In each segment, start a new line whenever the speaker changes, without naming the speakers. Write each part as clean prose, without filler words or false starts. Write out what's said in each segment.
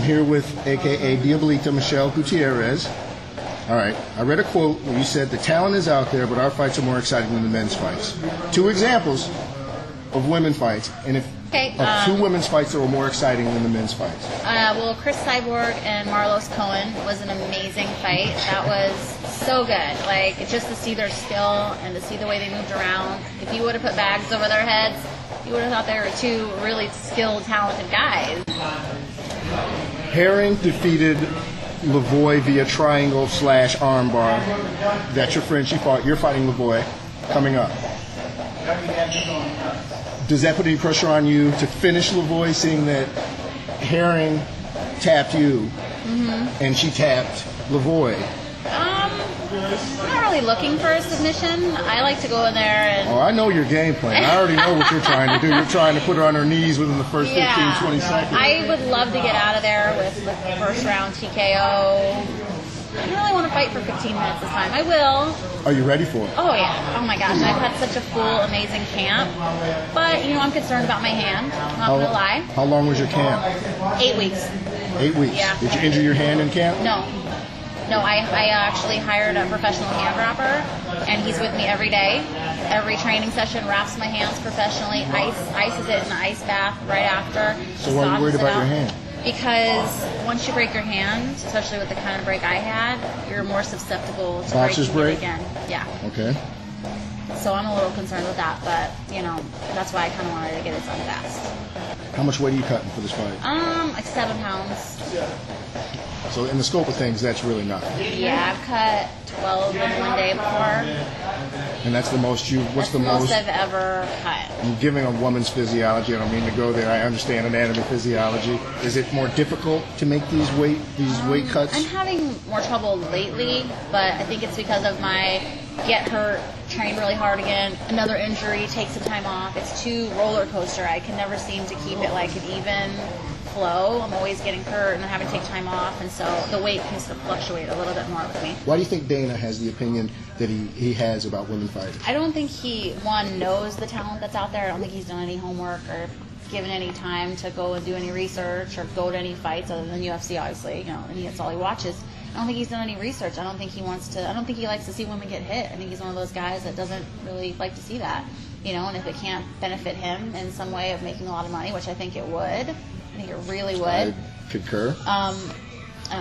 here with a.k.a. Diablita Michele Gutierrez. All right, I read a quote where you said the talent is out there, but our fights are more exciting than the men's fights. 2 examples of women fights, and if of 2 women's fights that were more exciting than the men's fights.
Well, Chris Cyborg and Marlos Cohen was an amazing fight. That was so good. Like, just to see their skill and to see the way they moved around. If you would have put bags over their heads, you would have thought they were 2 really skilled, talented guys.
Herring defeated Lavoie via triangle / armbar. That's your friend she fought. You're fighting Lavoie coming up. Does that put any pressure on you to finish Lavoie, seeing that Herring tapped you and she tapped Lavoie?
I'm not really looking for a submission. I like to go in there and...
Oh, I know your game plan. I already know what you're trying to do. You're trying to put her on her knees within the first 15, 20 seconds.
I would love to get out of there with the first round TKO. I don't really want to fight for 15 minutes this time. I will.
Are you ready for it?
Oh, yeah. Oh, my gosh. I've had such a full, amazing camp. But, I'm concerned about my hand. I'm not going to lie.
How long was your camp?
8 weeks.
8 weeks?
Yeah.
Did you injure your hand in camp?
No. No, I actually hired a professional hand wrapper, and he's with me every day. Every training session, wraps my hands professionally, ices it in the ice bath right after.
So why are you worried about your hand?
Because once you break your hand, especially with the kind of break I had, you're more susceptible to
Boxer's
breaking
break?
it again. Yeah.
Okay.
So I'm a little concerned with that, but, that's why I kind of wanted to get it done fast.
How much weight are you cutting for this fight?
Like 7 pounds.
So in the scope of things, that's really nothing.
Yeah, I've cut 12 in one day before.
And that's the most
That's the most I've ever cut.
And given a woman's physiology, I don't mean to go there, I understand anatomy physiology. Is it more difficult to make these weight cuts?
I'm having more trouble lately, but I think it's because of my get hurt, train really hard again, another injury, take some time off. It's too roller coaster. I can never seem to keep it like an even flow. I'm always getting hurt and having to take time off, and so the weight tends to fluctuate a little bit more with me.
Why do you think Dana has the opinion that he has about women fighting?
I don't think he, knows the talent that's out there. I don't think he's done any homework or given any time to go and do any research or go to any fights other than UFC, obviously, and that's all he watches. I don't think he's done any research. I don't think he likes to see women get hit. I think he's one of those guys that doesn't really like to see that, and if it can't benefit him in some way of making a lot of money, which I think it would, I think it really would.
I concur.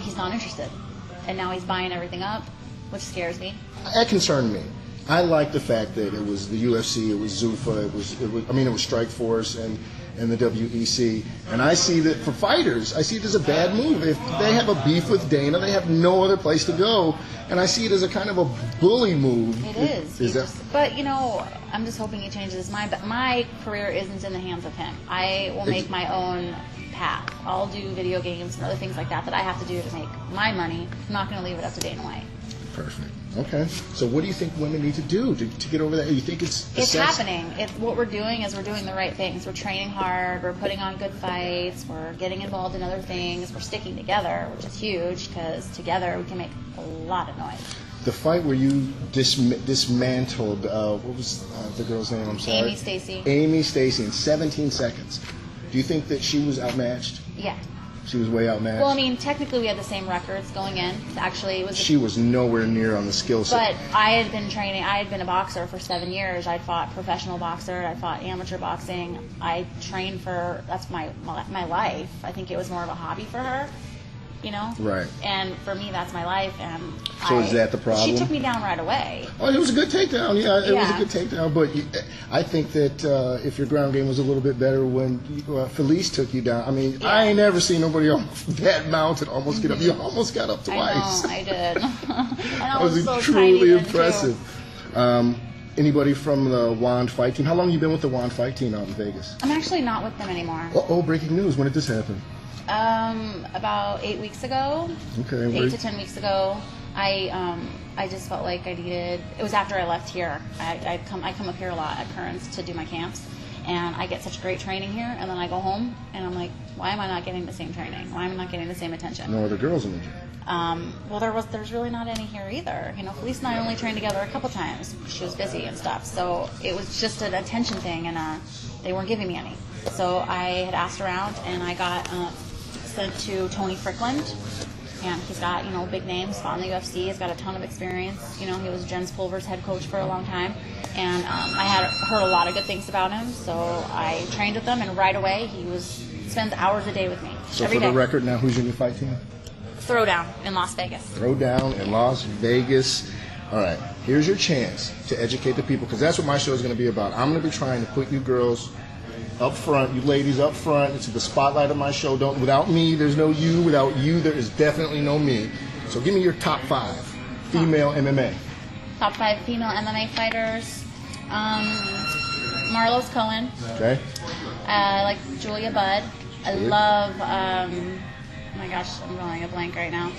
He's not interested. And now he's buying everything up, which scares me.
That concerned me. I like the fact that it was the UFC, it was Zuffa, it was Strikeforce and the WEC. And I see that for fighters, I see it as a bad move. If they have a beef with Dana, they have no other place to go. And I see it as a kind of a bully move.
It is. But, I'm just hoping he changes his mind. But my career isn't in the hands of him. I will make my own path. I'll do video games and other things like that I have to do to make my money. I'm not going to leave it up to Dana White.
Perfect. Okay. So what do you think women need to do to get over that? You think it's
happening. What we're doing is we're doing the right things. We're training hard. We're putting on good fights. We're getting involved in other things. We're sticking together, which is huge because together we can make a lot of noise.
The fight where you dismantled, what was the girl's name? I'm sorry. Amy Stacy in 17 seconds. Do you think that she was outmatched?
Yeah.
She was way outmatched?
Well, technically we had the same records going in. Actually,
she was nowhere near on the skill set.
But I had been training. I had been a boxer for 7 years. I'd fought professional boxer. I fought amateur boxing. I trained that's my life. I think it was more of a hobby for her.
Right.
And for me, that's my life. And
so is that the problem?
She took me down right away.
Oh, it was a good takedown. Yeah, it was a good takedown. But I think that if your ground game was a little bit better when Felice took you down. I ain't never seen nobody off that mountain almost get up. You almost got up twice.
I did.
That was so truly impressive. Anybody from the Wand fight team? How long have you been with the Wand fight team out in Vegas?
I'm actually not with them anymore.
Oh, breaking news. When did this happen?
About 8 weeks ago.
Okay.
8 to 10 weeks ago. I just felt like I needed. It was after I left here. I come up here a lot at Currents to do my camps, and I get such great training here. And then I go home, and I'm like, why am I not getting the same training? Why am I not getting the same attention?
No other girls in the gym.
Well, there's really not any here either. Felice and I only trained together a couple times. She was busy and stuff, so it was just an attention thing, and they weren't giving me any. So I had asked around, and I got sent to Tony Frickland. And he's got, big names, fought in the UFC. He's got a ton of experience. He was Jens Pulver's head coach for a long time. And I had heard a lot of good things about him. So I trained with him, and right away spends hours a day with me.
So
every
for the
day.
record, now who's your new fight team?
Throwdown in Las Vegas.
Throwdown in Las Vegas. All right, here's your chance to educate the people, because that's what my show is going to be about. I'm going to be trying to put you girls up front, you ladies up front. It's the spotlight of my show. Without me, there's no you. Without you, there is definitely no me. So give me your top 5 female MMA.
Top 5 female MMA fighters. Marlos Cohen.
Okay.
I like Julia Budd. I love, oh my gosh, I'm drawing a blank right now.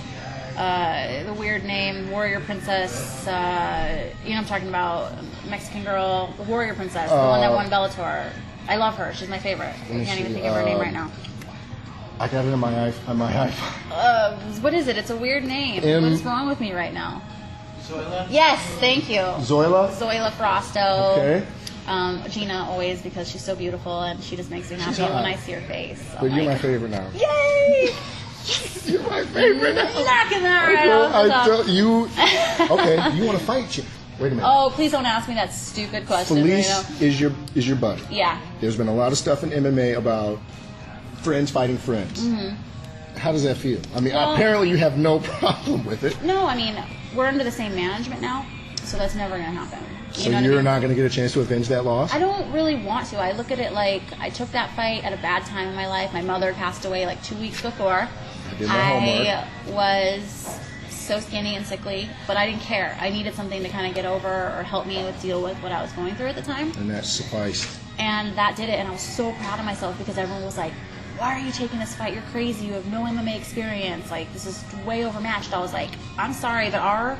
The weird name, Warrior Princess. I'm talking about, Mexican girl, the Warrior Princess, the one that won Bellator. I love her. She's my favorite. I can't even think of her name right now.
I got it on my iPhone.
What is it? It's a weird name. What's wrong with me right now?
Zoila?
Yes, thank you.
Zoila?
Zoila Frosto.
Okay.
Gina, always, because she's so beautiful and she just makes me happy when I see her face.
But you're my favorite now.
Yay!
You're my favorite now.
Knocking that right off the top.
Okay, you want to fight? Wait a minute.
Oh, please don't ask me that stupid question.
Felice is your buddy.
Yeah.
There's been a lot of stuff in MMA about friends fighting friends.
Mm-hmm.
How does that feel? I mean, apparently you have no problem with it.
No, I mean, we're under the same management now, so that's never going to happen.
So you're not going to get a chance to avenge that loss?
I don't really want to. I look at it like I took that fight at a bad time in my life. My mother passed away like 2 weeks before.
I did my homework.
I was so skinny and sickly, but I didn't care. I needed something to kind of get over or help me deal with what I was going through at the time.
And that sufficed.
And that did it, and I was so proud of myself because everyone was like, why are you taking this fight? You're crazy. You have no MMA experience. Like, this is way overmatched. I was like, I'm sorry, but our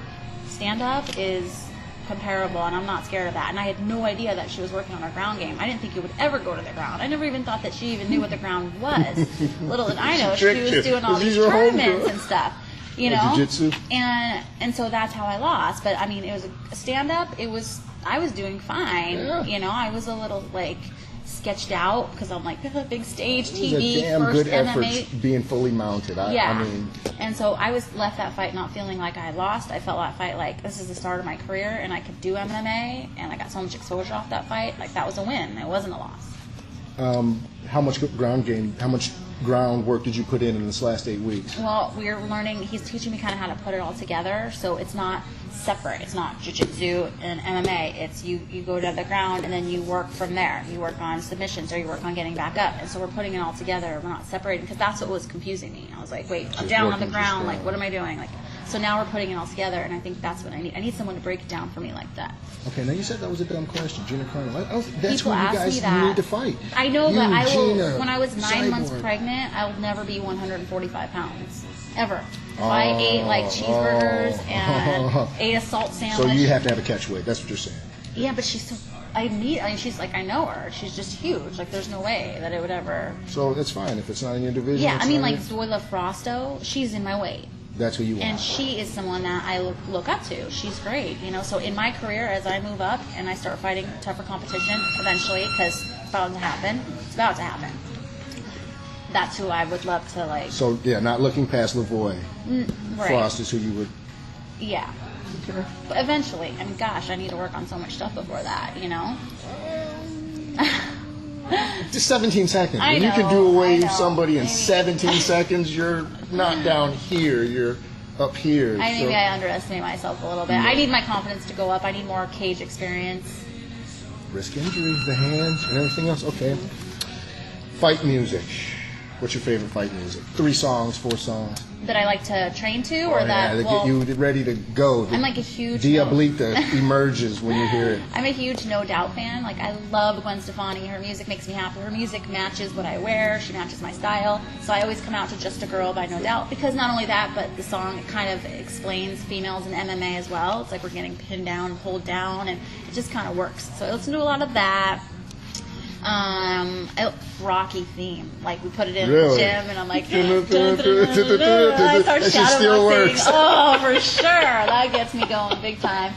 stand-up is comparable, and I'm not scared of that. And I had no idea that she was working on her ground game. I didn't think it would ever go to the ground. I never even thought that she even knew what the ground was. Little did I know she was doing all these tournaments and stuff.
Jiu-jitsu?
And so that's how I lost. But I mean, it was a stand-up. I was doing fine.
Yeah.
I was a little like sketched out because I'm like, big stage TV,
it was a damn
first
good effort
MMA.
being fully mounted. I mean,
and so I left that fight not feeling like I had lost. I felt that fight like this is the start of my career, and I could do MMA, and I got so much exposure off that fight. Like, that was a win. It wasn't a loss.
how much groundwork did you put in this last 8 weeks?
Well, we're learning. He's teaching me kind of how to put it all together, so it's not separate. It's not jiu-jitsu and MMA. It's you go to the ground and then you work from there. You work on submissions or you work on getting back up. And so we're putting it all together. We're not separating, because that's what was confusing me. I was like, wait, I'm down on the ground. Like, what am I doing? Like, so now we're putting it all together, and I think that's what I need. I need someone to break it down for me like that.
Okay, now you said that was a dumb question, Gina Carano. That's
People
who you
ask
guys
me that.
need to fight.
I know,
you,
but I will.
Gina,
When I was 9 months
Cyborg.
pregnant, I will never be 145 pounds ever. If I ate like cheeseburgers and ate a salt sandwich.
So you have to have a catch weight. That's what you're saying.
Yeah, but she's so. She's like, I know her. She's just huge. Like, there's no way that it would ever.
So that's fine if it's not in your division.
Yeah, I mean, like
your...
Zoila Frosto, she's in my weight.
That's who you want.
And she is someone that I look up to. She's great, So in my career, as I move up and I start fighting tougher competition, eventually, because it's about to happen. It's about to happen. That's who I would love to like.
So yeah, not looking past Lavoie.
Right.
Frost is who you would.
Yeah.
Okay.
But eventually, I mean, gosh, I need to work on so much stuff before that,
Just 17 seconds.
I
When you can
know,
do away
I know.
with somebody in
Maybe.
17 seconds, you're not down here. You're up here.
Maybe I underestimate myself a little bit. I need my confidence to go up. I need more cage experience.
Risk injury, the hands, and everything else. Okay. Fight music. What's your favorite fight music? 3 songs, 4 songs?
That I like to train to, or that.
To get you ready to go.
I'm like a huge.
Diablita emerges when you hear it.
I'm a huge No Doubt fan. Like, I love Gwen Stefani. Her music makes me happy. Her music matches what I wear. She matches my style. So I always come out to Just a Girl by No Doubt, because not only that, but the song kind of explains females in MMA as well. It's like we're getting pinned down, pulled down, and it just kind of works. So I listen to a lot of that. Rocky theme. Like, we put it in the gym, and I'm like, I start
That
shadow
still
boxing.
works.
Oh, for sure. That gets me going big time.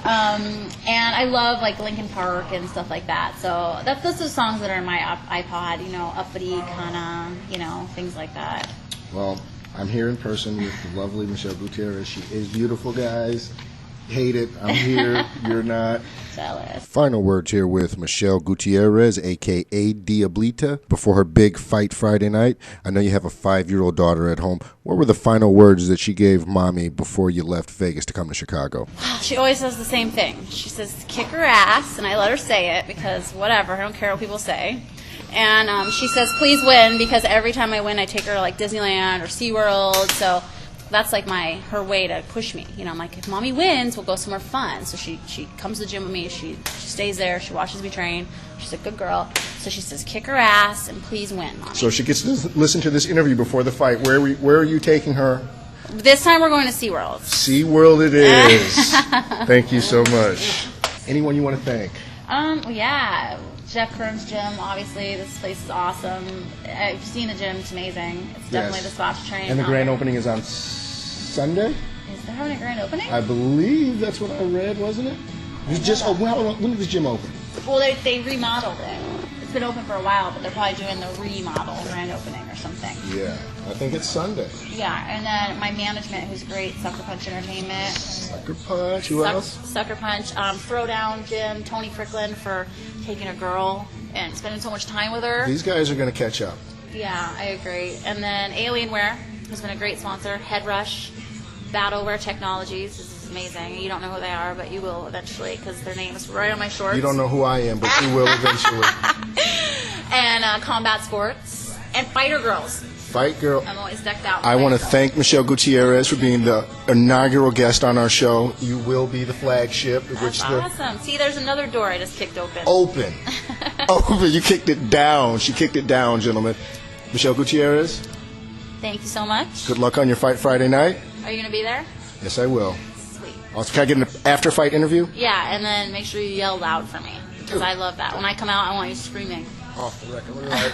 And I love like Linkin Park and stuff like that. So those are songs that are in my iPod, you know, uppity kind of, you know, things like that.
Well, I'm here in person with the lovely Michele Gutierrez. She is beautiful, guys. Hate it. I'm here. You're not.
Jealous.
Final words here with Michele Gutierrez, a.k.a. Diablita, before her big fight Friday night. I know you have a 5-year-old daughter at home. What were the final words that she gave Mommy before you left Vegas to come to Chicago?
She always says the same thing. She says, kick her ass, and I let her say it because whatever, I don't care what people say. And she says, please win, because every time I win, I take her to like Disneyland or SeaWorld, so that's like her way to push me. You know, I'm like, if Mommy wins, we'll go somewhere fun. So she comes to the gym with me. She stays there. She watches me train. She's a good girl. So she says, kick her ass and please win, Mommy.
So she gets to listen to this interview before the fight. Where are you taking her?
This time we're going to SeaWorld.
SeaWorld it is. Thank you so much. Anyone you want to thank?
Yeah. Jeff Kern's gym, obviously. This place is awesome. I've seen the gym. It's amazing. It's definitely the spot to train.
And the grand opening is on Sunday?
Is there having a grand opening?
I believe that's what I read, wasn't it? When did the gym open?
Well, they remodeled it. It's been open for a while, but they're probably doing the remodel grand opening or something.
Yeah, I think it's Sunday.
Yeah, and then my management, who's great, Sucker Punch Entertainment.
Sucker Punch, who else?
Sucker Punch, Throwdown Gym, Tony Fricklin for taking a girl and spending so much time with her.
These guys are going to catch up.
Yeah, I agree. And then Alienware, who's been a great sponsor, Head Rush, Battleware Technologies. This is amazing. You don't know who they are, but you will eventually because their name is right on my shorts.
You don't know who I am, but you will eventually.
And Combat Sports and Fighter Girls.
Fight Girl.
I'm always decked out.
I want to thank Michele Gutierrez for being the inaugural guest on our show. You will be the flagship.
That's awesome. See, there's another door I just kicked open.
Open. Open. You kicked it down. She kicked it down, gentlemen. Michele Gutierrez.
Thank you so much.
Good luck on your fight Friday night.
Are you going to be there?
Yes, I will.
Sweet.
Also, can I get an after-fight interview?
Yeah, and then make sure you yell loud for me because I love that. When I come out, I want you screaming.
Off the record. All right.